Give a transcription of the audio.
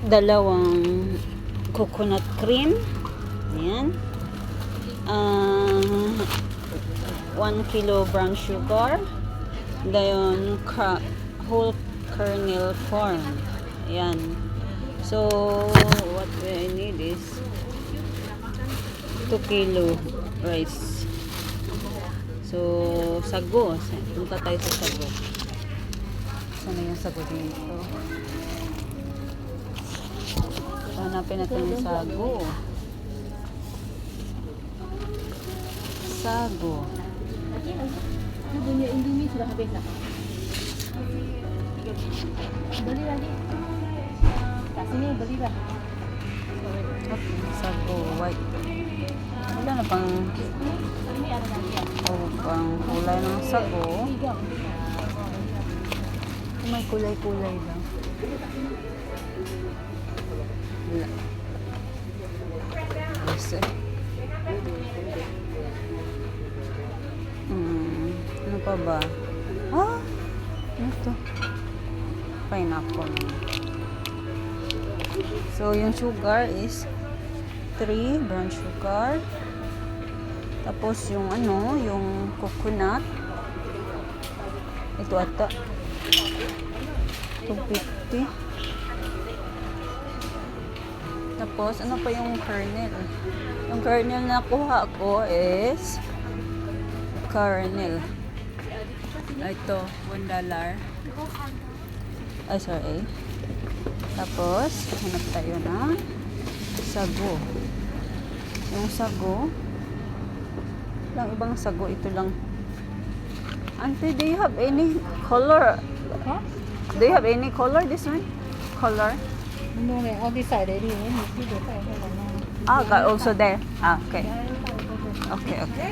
dalawang coconut cream. Ayan. 1 kilo brown sugar. Dayon whole kernel corn. Ayan. So, what I need is 2 kilo rice. So, sago. Punta tayo sa sago. Sana yung sago dito. Hanapin natin yung sago. Sago. Punya Indomie sudah habis lah. Beli lagi. Kat sini beli lah. Okay, sago white. Wala na pang Ini ada lagi ya. pang kulay ng sago. 3. May kulay-kulay lang. Wala. Yes, eh. Ano pa ba? Ah! Ano to? Pineapple. So, yung sugar is 3 brown sugar. Tapos yung ano, yung coconut. Ito ata. 250. Tapos, ano pa yung kernel? Yung kernel na kuha ko is kernel. Ito, $1. Ay, sorry. Tapos, hanap tayo ng sago. Yung sago, lang ibang sago, ito lang. Auntie, do you have any color? Huh? Do you have any color, this one? Color? No, all this side already. You see the side. Ah, got also there. Ah, okay. Okay, okay.